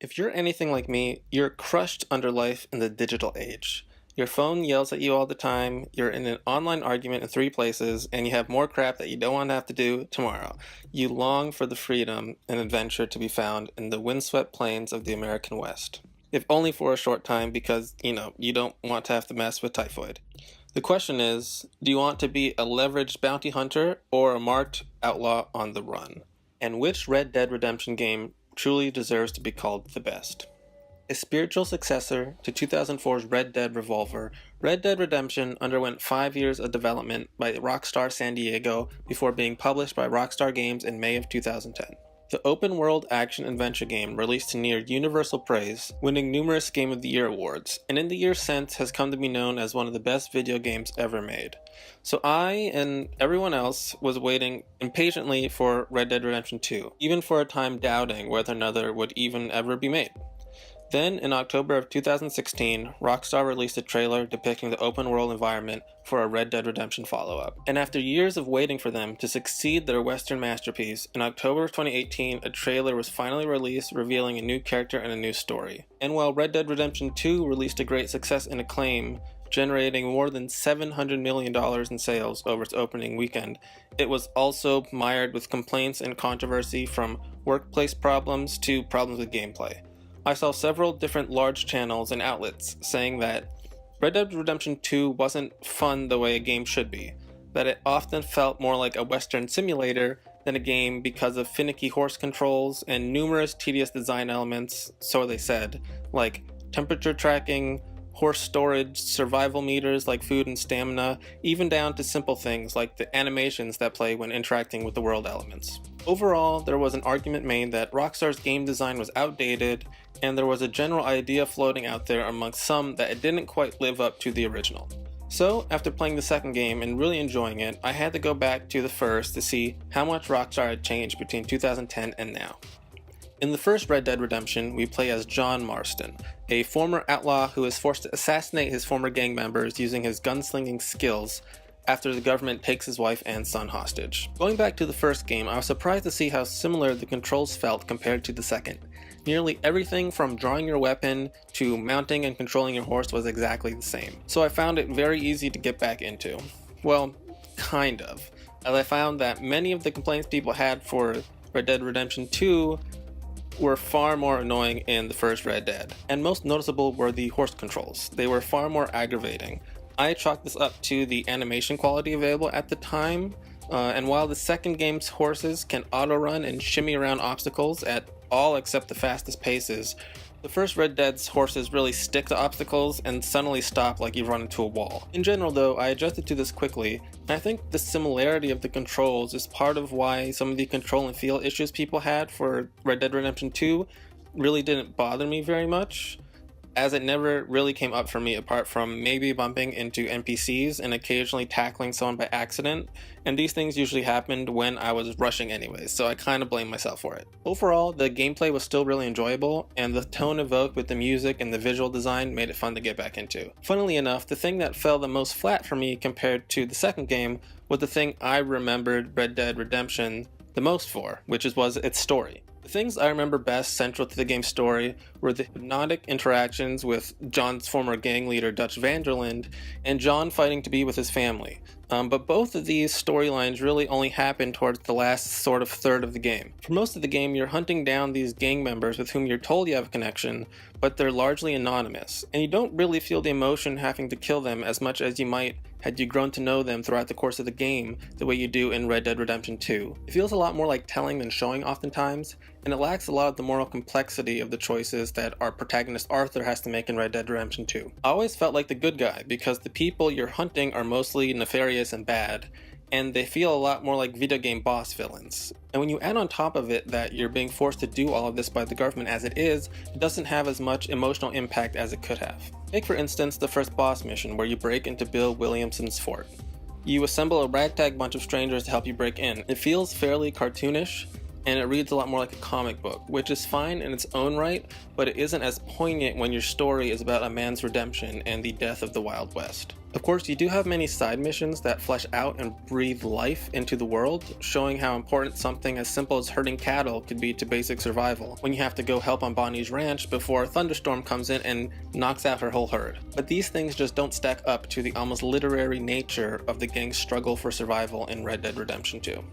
If you're anything like me, you're crushed under life in the digital age. Your phone yells at you all the time, you're in an online argument in 3 places, and you have more crap that you don't want to have to do tomorrow. You long for the freedom and adventure to be found in the windswept plains of the American West. If only for a short time because, you don't want to have to mess with typhoid. The question is, do you want to be a leveraged bounty hunter or a marked outlaw on the run? And which Red Dead Redemption game truly deserves to be called the best? A spiritual successor to 2004's Red Dead Revolver, Red Dead Redemption underwent 5 years of development by Rockstar San Diego before being published by Rockstar Games in May of 2010. The open-world action-adventure game released to near universal praise, winning numerous Game of the Year awards, and in the years since has come to be known as one of the best video games ever made. So I, and everyone else, was waiting impatiently for Red Dead Redemption 2, even for a time doubting whether another would even ever be made. Then, in October of 2016, Rockstar released a trailer depicting the open-world environment for a Red Dead Redemption follow-up. And after years of waiting for them to succeed their Western masterpiece, in October of 2018, a trailer was finally released revealing a new character and a new story. And while Red Dead Redemption 2 released a great success and acclaim, generating more than $700 million in sales over its opening weekend, it was also mired with complaints and controversy from workplace problems to problems with gameplay. I saw several different large channels and outlets saying that Red Dead Redemption 2 wasn't fun the way a game should be, that it often felt more like a Western simulator than a game because of finicky horse controls and numerous tedious design elements, so they said, like temperature tracking, horse storage, survival meters like food and stamina, even down to simple things like the animations that play when interacting with the world elements. Overall, there was an argument made that Rockstar's game design was outdated, and there was a general idea floating out there amongst some that it didn't quite live up to the original. So, after playing the second game and really enjoying it, I had to go back to the first to see how much Rockstar had changed between 2010 and now. In the first Red Dead Redemption, we play as John Marston, a former outlaw who is forced to assassinate his former gang members using his gunslinging skills after the government takes his wife and son hostage. Going back to the first game, I was surprised to see how similar the controls felt compared to the second. Nearly everything from drawing your weapon to mounting and controlling your horse was exactly the same. So I found it very easy to get back into. Well, kind of. As I found that many of the complaints people had for Red Dead Redemption 2 were far more annoying in the first Red Dead. And most noticeable were the horse controls. They were far more aggravating. I chalked this up to the animation quality available at the time, and while the second game's horses can auto-run and shimmy around obstacles at all except the fastest paces, the first Red Dead's horses really stick to obstacles and suddenly stop like you run into a wall. In general though, I adjusted to this quickly, and I think the similarity of the controls is part of why some of the control and feel issues people had for Red Dead Redemption 2 really didn't bother me very much, as it never really came up for me apart from maybe bumping into NPCs and occasionally tackling someone by accident, and these things usually happened when I was rushing anyways, so I kind of blame myself for it. Overall, the gameplay was still really enjoyable, and the tone evoked with the music and the visual design made it fun to get back into. Funnily enough, the thing that fell the most flat for me compared to the second game was the thing I remembered Red Dead Redemption the most for, which was its story. The things I remember best central to the game's story were the hypnotic interactions with John's former gang leader Dutch Vanderland and John fighting to be with his family. But both of these storylines really only happen towards the last sort of third of the game. For most of the game, you're hunting down these gang members with whom you're told you have a connection, but they're largely anonymous, and you don't really feel the emotion having to kill them as much as you might had you grown to know them throughout the course of the game the way you do in Red Dead Redemption 2. It feels a lot more like telling than showing oftentimes, and it lacks a lot of the moral complexity of the choices that our protagonist Arthur has to make in Red Dead Redemption 2. I always felt like the good guy because the people you're hunting are mostly nefarious and bad, and they feel a lot more like video game boss villains. And when you add on top of it that you're being forced to do all of this by the government as it is, it doesn't have as much emotional impact as it could have. Take for instance the first boss mission where you break into Bill Williamson's fort. You assemble a ragtag bunch of strangers to help you break in. It feels fairly cartoonish, and it reads a lot more like a comic book, which is fine in its own right, but it isn't as poignant when your story is about a man's redemption and the death of the Wild West. Of course, you do have many side missions that flesh out and breathe life into the world, showing how important something as simple as herding cattle could be to basic survival, when you have to go help on Bonnie's ranch before a thunderstorm comes in and knocks out her whole herd. But these things just don't stack up to the almost literary nature of the gang's struggle for survival in Red Dead Redemption 2.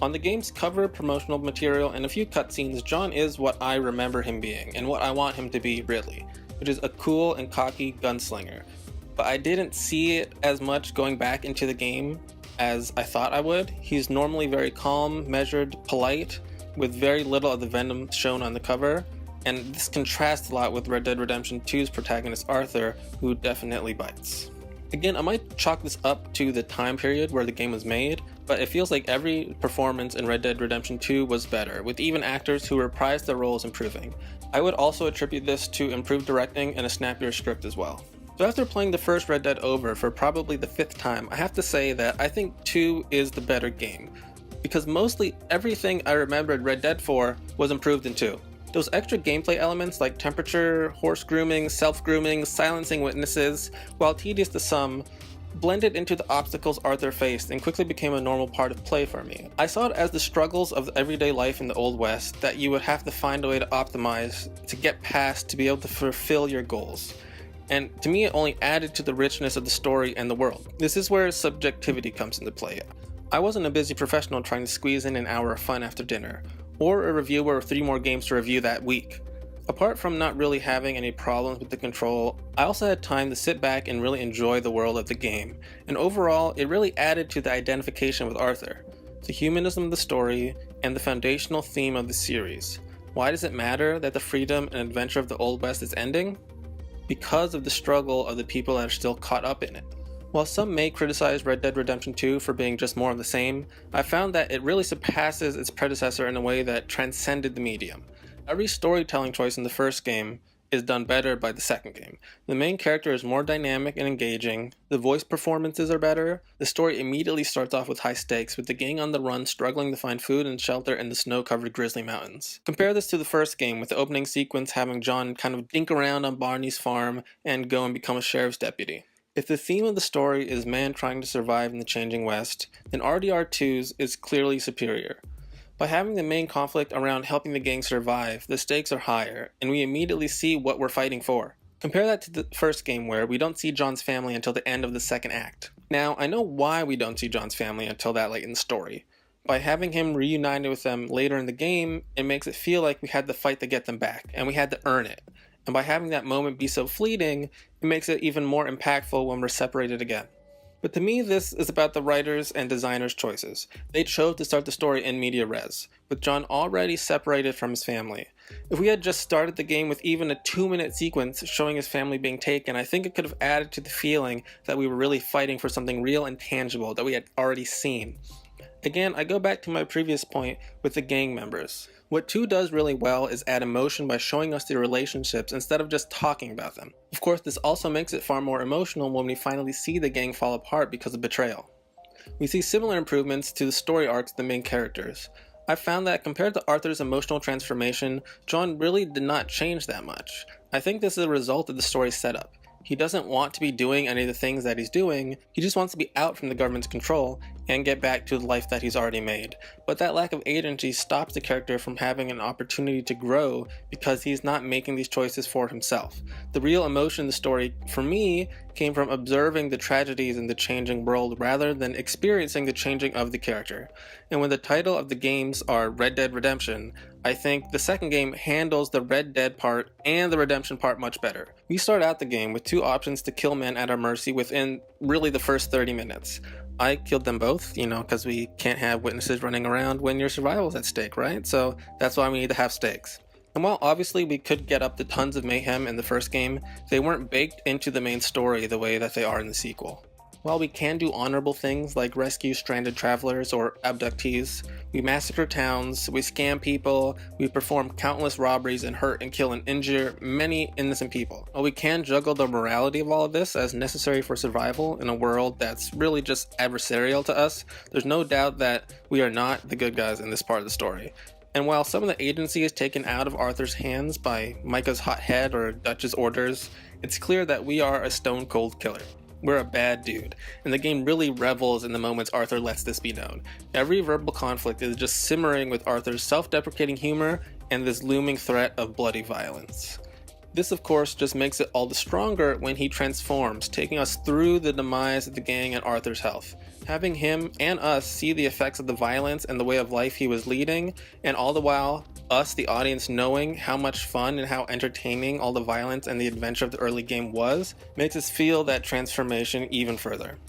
On the game's cover, promotional material, and a few cutscenes, John is what I remember him being, and what I want him to be, really, which is a cool and cocky gunslinger. But I didn't see it as much going back into the game as I thought I would. He's normally very calm, measured, polite, with very little of the venom shown on the cover, and this contrasts a lot with Red Dead Redemption 2's protagonist Arthur, who definitely bites. Again, I might chalk this up to the time period where the game was made, but it feels like every performance in Red Dead Redemption 2 was better, with even actors who reprised their roles improving. I would also attribute this to improved directing and a snappier script as well. So after playing the first Red Dead over for probably the 5th time, I have to say that I think 2 is the better game, because mostly everything I remembered Red Dead for was improved in 2. Those extra gameplay elements like temperature, horse grooming, self-grooming, silencing witnesses, while tedious to some, blended into the obstacles Arthur faced and quickly became a normal part of play for me. I saw it as the struggles of everyday life in the Old West that you would have to find a way to optimize to get past to be able to fulfill your goals. And to me, it only added to the richness of the story and the world. This is where subjectivity comes into play. I wasn't a busy professional trying to squeeze in an hour of fun after dinner, or a reviewer with 3 more games to review that week. Apart from not really having any problems with the control, I also had time to sit back and really enjoy the world of the game, and overall, it really added to the identification with Arthur, the humanism of the story, and the foundational theme of the series. Why does it matter that the freedom and adventure of the Old West is ending? Because of the struggle of the people that are still caught up in it. While some may criticize Red Dead Redemption 2 for being just more of the same, I found that it really surpasses its predecessor in a way that transcended the medium. Every storytelling choice in the first game is done better by the second game. The main character is more dynamic and engaging, the voice performances are better, the story immediately starts off with high stakes, with the gang on the run struggling to find food and shelter in the snow-covered Grizzly Mountains. Compare this to the first game, with the opening sequence having John kind of dink around on Barney's farm and go and become a sheriff's deputy. If the theme of the story is man trying to survive in the changing West, then RDR2's is clearly superior. By having the main conflict around helping the gang survive, the stakes are higher, and we immediately see what we're fighting for. Compare that to the first game where we don't see John's family until the end of the second act. Now, I know why we don't see John's family until that late in the story. By having him reunited with them later in the game, it makes it feel like we had to fight to get them back, and we had to earn it. And by having that moment be so fleeting, it makes it even more impactful when we're separated again. But to me, this is about the writers' and designers' choices. They chose to start the story in media res, with John already separated from his family. If we had just started the game with even a 2-minute sequence showing his family being taken, I think it could have added to the feeling that we were really fighting for something real and tangible that we had already seen. Again, I go back to my previous point with the gang members. What 2 does really well is add emotion by showing us their relationships instead of just talking about them. Of course, this also makes it far more emotional when we finally see the gang fall apart because of betrayal. We see similar improvements to the story arcs of the main characters. I found that compared to Arthur's emotional transformation, John really did not change that much. I think this is a result of the story's setup. He doesn't want to be doing any of the things that he's doing, he just wants to be out from the government's control and get back to the life that he's already made. But that lack of agency stops the character from having an opportunity to grow because he's not making these choices for himself. The real emotion in the story, for me, came from observing the tragedies in the changing world rather than experiencing the changing of the character. And when the title of the games are Red Dead Redemption, I think the second game handles the Red Dead part and the redemption part much better. We start out the game with 2 options to kill men at our mercy within really the first 30 minutes. I killed them both, because we can't have witnesses running around when your survival is at stake, right? So that's why we need to have stakes. And while obviously we could get up to tons of mayhem in the first game, they weren't baked into the main story the way that they are in the sequel. While we can do honorable things like rescue stranded travelers or abductees, we massacre towns, we scam people, we perform countless robberies and hurt and kill and injure many innocent people. While we can juggle the morality of all of this as necessary for survival in a world that's really just adversarial to us, there's no doubt that we are not the good guys in this part of the story. And while some of the agency is taken out of Arthur's hands by Micah's hot head or Dutch's orders, it's clear that we are a stone-cold killer. we're a bad dude, and the game really revels in the moments Arthur lets this be known. Every verbal conflict is just simmering with Arthur's self-deprecating humor and this looming threat of bloody violence. This, of course, just makes it all the stronger when he transforms, taking us through the demise of the gang and Arthur's health. Having him and us see the effects of the violence and the way of life he was leading, and all the while, us, the audience, knowing how much fun and how entertaining all the violence and the adventure of the early game was, makes us feel that transformation even further.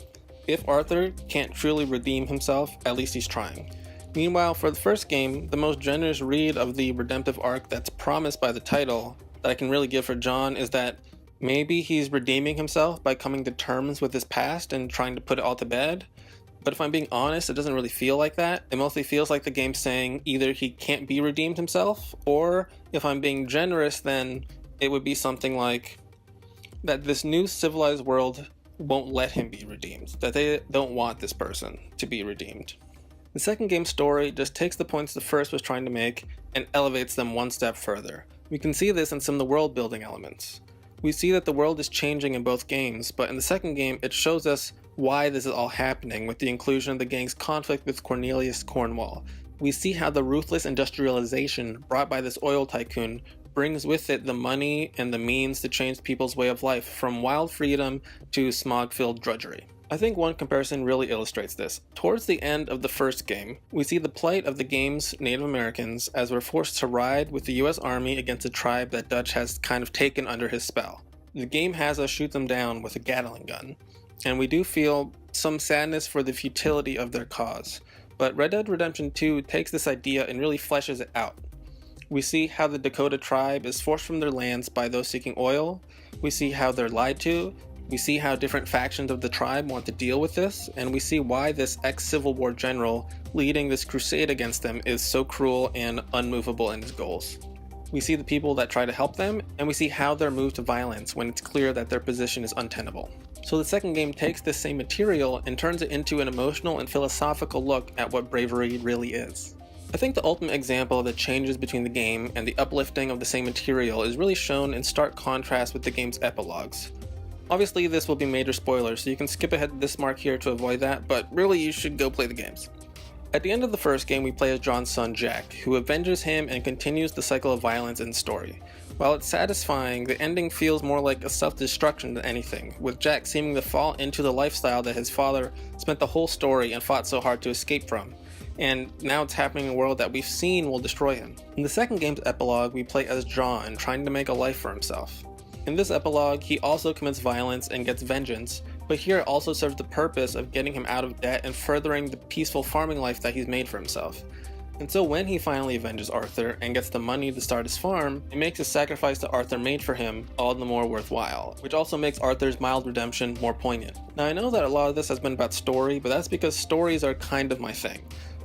If Arthur can't truly redeem himself, at least he's trying. Meanwhile, for the first game, the most generous read of the redemptive arc that's promised by the title that I can really give for John is that maybe he's redeeming himself by coming to terms with his past and trying to put it all to bed. But if I'm being honest, it doesn't really feel like that. It mostly feels like the game's saying either he can't be redeemed himself, or if I'm being generous, then it would be something like that this new civilized world won't let him be redeemed, that they don't want this person to be redeemed. The second game's story just takes the points the first was trying to make and elevates them one step further. We can see this in some of the world building elements. We see that the world is changing in both games, but in the second game it shows us why this is all happening with the inclusion of the gang's conflict with Cornelius Cornwall. We see how the ruthless industrialization brought by this oil tycoon brings with it the money and the means to change people's way of life from wild freedom to smog-filled drudgery. I think one comparison really illustrates this. Towards the end of the first game, we see the plight of the game's Native Americans as we're forced to ride with the US Army against a tribe that Dutch has kind of taken under his spell. The game has us shoot them down with a Gatling gun, and we do feel some sadness for the futility of their cause. But Red Dead Redemption 2 takes this idea and really fleshes it out. We see how the Dakota tribe is forced from their lands by those seeking oil. We see how they're lied to. We see how different factions of the tribe want to deal with this, and we see why this ex-Civil War general leading this crusade against them is so cruel and unmovable in his goals. We see the people that try to help them, and we see how they're moved to violence when it's clear that their position is untenable. So the second game takes this same material and turns it into an emotional and philosophical look at what bravery really is. I think the ultimate example of the changes between the game and the uplifting of the same material is really shown in stark contrast with the game's epilogues. Obviously this will be major spoilers, so you can skip ahead to this mark here to avoid that, but really you should go play the games. At the end of the first game, we play as John's son Jack, who avenges him and continues the cycle of violence in the story. While it's satisfying, the ending feels more like a self-destruction than anything, with Jack seeming to fall into the lifestyle that his father spent the whole story and fought so hard to escape from. And now it's happening in a world that we've seen will destroy him. In the second game's epilogue, we play as John, trying to make a life for himself. In this epilogue, he also commits violence and gets vengeance, but here it also serves the purpose of getting him out of debt and furthering the peaceful farming life that he's made for himself. And so when he finally avenges Arthur and gets the money to start his farm, it makes the sacrifice that Arthur made for him all the more worthwhile, which also makes Arthur's mild redemption more poignant. Now I know that a lot of this has been about story, but that's because stories are kind of my thing.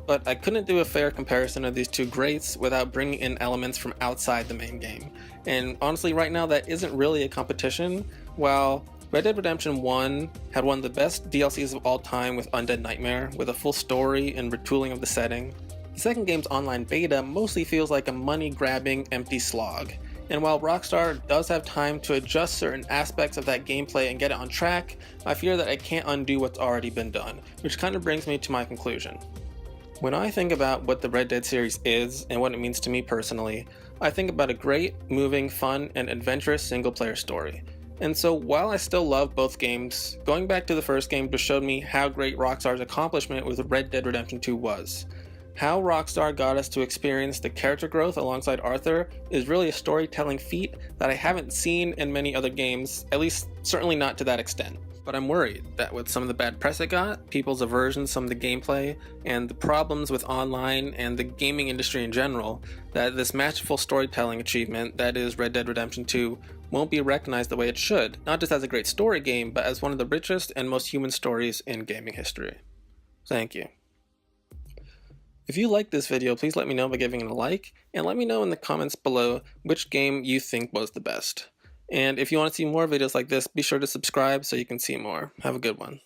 But I couldn't do a fair comparison of these two greats without bringing in elements from outside the main game. And honestly, right now that isn't really a competition. While Red Dead Redemption 1 had one of the best DLCs of all time with Undead Nightmare, with a full story and retooling of the setting, the second game's online beta mostly feels like a money-grabbing, empty slog. And while Rockstar does have time to adjust certain aspects of that gameplay and get it on track, I fear that it can't undo what's already been done, which kind of brings me to my conclusion. When I think about what the Red Dead series is and what it means to me personally, I think about a great, moving, fun, and adventurous single-player story. And so while I still love both games, going back to the first game just showed me how great Rockstar's accomplishment with Red Dead Redemption 2 was. How Rockstar got us to experience the character growth alongside Arthur is really a storytelling feat that I haven't seen in many other games, at least certainly not to that extent. But I'm worried that with some of the bad press it got, people's aversion to some of the gameplay, and the problems with online and the gaming industry in general, that this masterful storytelling achievement that is Red Dead Redemption 2 won't be recognized the way it should, not just as a great story game, but as one of the richest and most human stories in gaming history. Thank you. If you liked this video, please let me know by giving it a like, and let me know in the comments below which game you think was the best. And if you want to see more videos like this, be sure to subscribe so you can see more. Have a good one.